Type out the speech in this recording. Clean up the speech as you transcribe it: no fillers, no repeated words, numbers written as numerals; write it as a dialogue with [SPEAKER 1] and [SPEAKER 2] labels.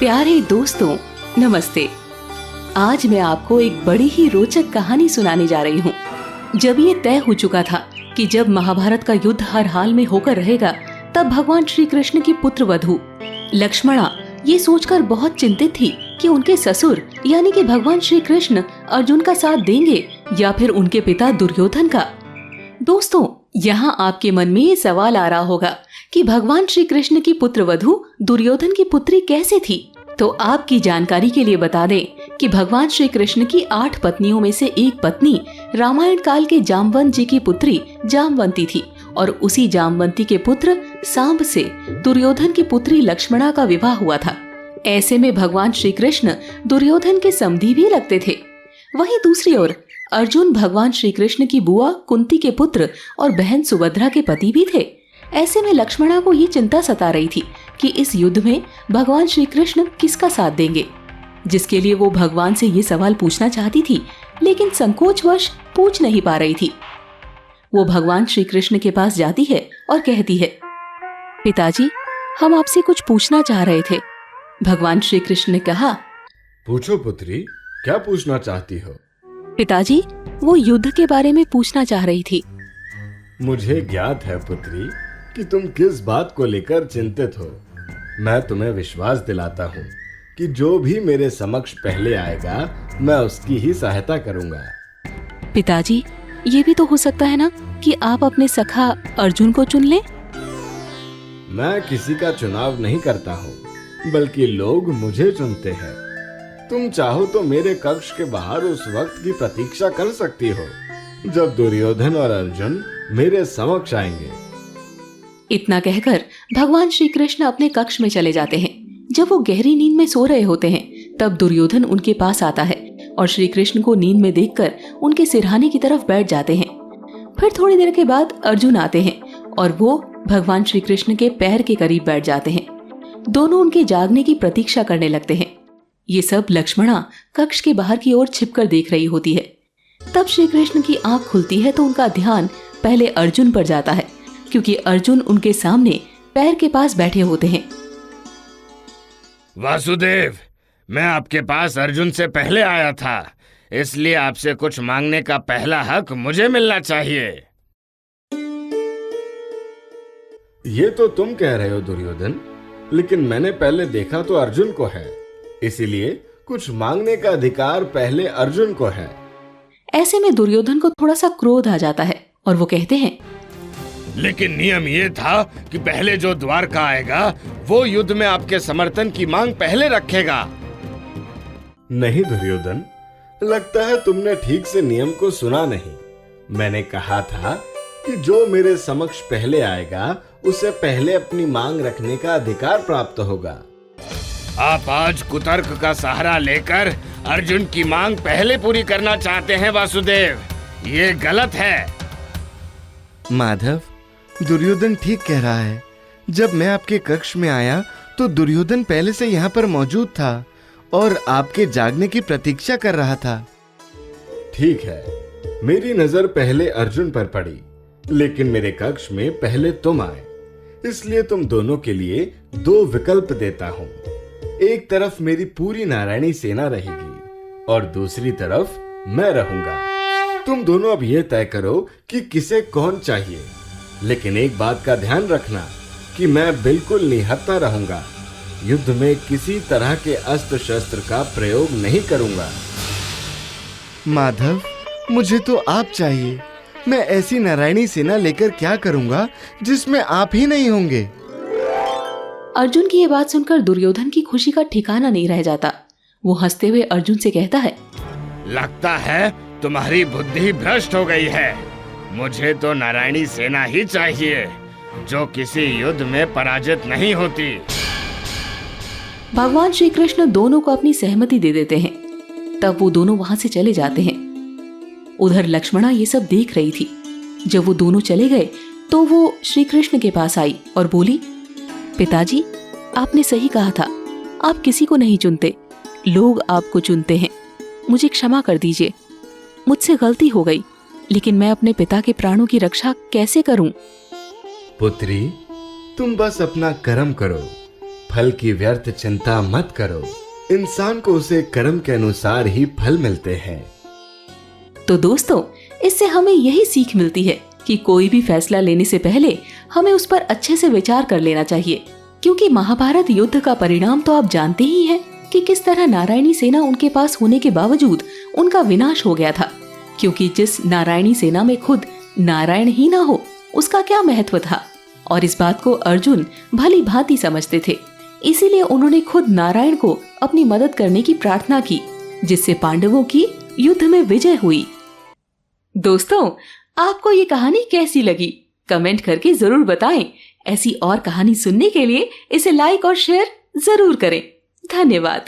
[SPEAKER 1] प्यारे दोस्तों, नमस्ते। आज मैं आपको एक बड़ी ही रोचक कहानी सुनाने जा रही हूँ। जब ये तय हो चुका था कि जब महाभारत का युद्ध हर हाल में होकर रहेगा, तब भगवान श्री कृष्ण की पुत्र वधू लक्ष्मणा ये सोचकर बहुत चिंतित थी कि उनके ससुर यानी कि भगवान श्री कृष्ण अर्जुन का साथ देंगे या फिर उनके पिता दुर्योधन का। दोस्तों, यहाँ आपके मन में ये सवाल आ रहा होगा कि भगवान श्री कृष्ण की पुत्र वधू दुर्योधन की पुत्री कैसे थी। तो आपकी जानकारी के लिए बता दें कि भगवान श्री कृष्ण की 8 पत्नियों में से एक पत्नी रामायण काल के जामवंत जी की पुत्री जामवंती थी और उसी जामवंती के पुत्र सांब से दुर्योधन की पुत्री लक्ष्मणा का विवाह हुआ था। ऐसे में भगवान श्री कृष्ण दुर्योधन के समधी भी लगते थे। वहीं दूसरी ओर अर्जुन भगवान श्री कृष्ण की बुआ कुंती के पुत्र और बहन सुभद्रा के पति भी थे। ऐसे में लक्ष्मणा को ये चिंता सता रही थी कि इस युद्ध में भगवान श्री कृष्ण किसका साथ देंगे, जिसके लिए वो भगवान से ये सवाल पूछना चाहती थी, लेकिन संकोचवश पूछ नहीं पा रही थी। वो भगवान श्री कृष्ण के पास जाती है और कहती है, पिताजी, हम आपसे कुछ पूछना चाह रहे थे। भगवान श्री कृष्ण ने कहा,
[SPEAKER 2] पूछो पुत्री, क्या पूछना चाहती हो?
[SPEAKER 1] पिताजी, वो युद्ध के बारे में पूछना चाह रही थी।
[SPEAKER 2] मुझे ज्ञात है पुत्री कि तुम किस बात को लेकर चिंतित हो। मैं तुम्हें विश्वास दिलाता हूँ कि जो भी मेरे समक्ष पहले आएगा, मैं उसकी ही सहायता करूँगा।
[SPEAKER 1] पिताजी, ये भी तो हो सकता है ना कि आप अपने सखा अर्जुन को चुन लें।
[SPEAKER 2] मैं किसी का चुनाव नहीं करता हूँ, बल्कि लोग मुझे चुनते हैं। तुम चाहो तो मेरे कक्ष के बाहर उस वक्त की प्रतीक्षा कर सकती हो जब दुर्योधन और अर्जुन मेरे समक्ष आएंगे।
[SPEAKER 1] इतना कहकर भगवान श्री कृष्ण अपने कक्ष में चले जाते हैं। जब वो गहरी नींद में सो रहे होते हैं, तब दुर्योधन उनके पास आता है और श्री कृष्ण को नींद में देखकर उनके सिरहाने की तरफ बैठ जाते हैं। फिर थोड़ी देर के बाद अर्जुन आते हैं और वो भगवान श्री कृष्ण के पैर के करीब बैठ जाते हैं। दोनों उनके जागने की प्रतीक्षा करने लगते हैं। ये सब लक्ष्मणा कक्ष के बाहर की ओर छिपकर देख रही होती है। तब श्री कृष्ण की आंख खुलती है तो उनका ध्यान पहले अर्जुन पर जाता है, क्योंकि अर्जुन उनके सामने पैर के पास बैठे होते हैं।
[SPEAKER 3] वासुदेव, मैं आपके पास अर्जुन से पहले आया था, इसलिए आपसे कुछ मांगने का पहला हक मुझे मिलना चाहिए।
[SPEAKER 2] ये तो तुम कह रहे हो दुर्योधन, लेकिन मैंने पहले देखा तो अर्जुन को है, इसीलिए कुछ मांगने का अधिकार पहले अर्जुन को है।
[SPEAKER 1] ऐसे में दुर्योधन को थोड़ा सा क्रोध आ जाता है और वो कहते हैं,
[SPEAKER 3] लेकिन नियम ये था कि पहले जो द्वारका आएगा वो युद्ध में आपके समर्थन की मांग पहले रखेगा।
[SPEAKER 2] नहीं दुर्योधन, लगता है तुमने ठीक से नियम को सुना नहीं। मैंने कहा था कि जो मेरे समक्ष पहले आएगा उसे पहले अपनी मांग रखने का अधिकार प्राप्त होगा।
[SPEAKER 3] आप आज कुतर्क का सहारा लेकर अर्जुन की मांग पहले पूरी करना चाहते हैं वासुदेव, ये गलत है।
[SPEAKER 4] माधव, दुर्योधन ठीक कह रहा है। जब मैं आपके कक्ष में आया तो दुर्योधन पहले से यहाँ पर मौजूद था और आपके जागने की प्रतीक्षा कर रहा था।
[SPEAKER 2] ठीक है, मेरी नजर पहले अर्जुन पर पड़ी, लेकिन मेरे कक्ष में पहले तुम आए, इसलिए तुम दोनों के लिए 2 विकल्प देता हूँ। एक तरफ मेरी पूरी नारायणी सेना रहेगी और दूसरी तरफ मैं रहूंगा। तुम दोनों अब ये तय करो कि किसे कौन चाहिए, लेकिन एक बात का ध्यान रखना कि मैं बिल्कुल निहत्था रहूंगा। युद्ध में किसी तरह के अस्त्र शस्त्र का प्रयोग नहीं करूंगा।
[SPEAKER 4] माधव, मुझे तो आप चाहिए। मैं ऐसी नारायणी सेना लेकर क्या करूंगा जिसमें आप ही नहीं होंगे।
[SPEAKER 1] अर्जुन की ये बात सुनकर दुर्योधन की खुशी का ठिकाना नहीं रह जाता। वो हंसते हुए अर्जुन से कहता है,
[SPEAKER 3] लगता है तुम्हारी बुद्धि भ्रष्ट हो गई है। मुझे तो नारायणी सेना ही चाहिए जो किसी युद्ध में पराजित नहीं होती।
[SPEAKER 1] भगवान श्री कृष्ण दोनों को अपनी सहमति दे देते हैं। तब वो दोनों वहां से चले जाते हैं। उधर लक्ष्मणा ये सब देख रही थी। जब वो दोनों चले गए तो वो श्री कृष्ण के पास आई और बोली, पिताजी, आपने सही कहा था। आप किसी को नहीं चुनते, लोग आपको चुनते हैं। मुझे क्षमा कर दीजिए, मुझसे गलती हो गई, लेकिन मैं अपने पिता के प्राणों की रक्षा कैसे करूं?
[SPEAKER 2] पुत्री, तुम बस अपना कर्म करो। फल की व्यर्थ चिंता मत करो। इंसान को उसे कर्म के अनुसार ही फल मिलते हैं।
[SPEAKER 1] तो दोस्तों, इससे हमें यही सीख मिलती है कि कोई भी फैसला लेने से पहले हमें उस पर अच्छे से विचार कर लेना चाहिए, क्योंकि महाभारत युद्ध का परिणाम तो आप जानते ही हैं कि किस तरह नारायणी सेना उनके पास होने के बावजूद उनका विनाश हो गया था। क्योंकि जिस नारायणी सेना में खुद नारायण ही ना हो, उसका क्या महत्व था। और इस बात को अर्जुन भली भांति समझते थे, इसीलिए उन्होंने खुद नारायण को अपनी मदद करने की प्रार्थना की, जिससे पांडवों की युद्ध में विजय हुई। दोस्तों, आपको ये कहानी कैसी लगी? कमेंट करके जरूर बताएं। ऐसी और कहानी सुनने के लिए इसे लाइक और शेयर जरूर करें। धन्यवाद।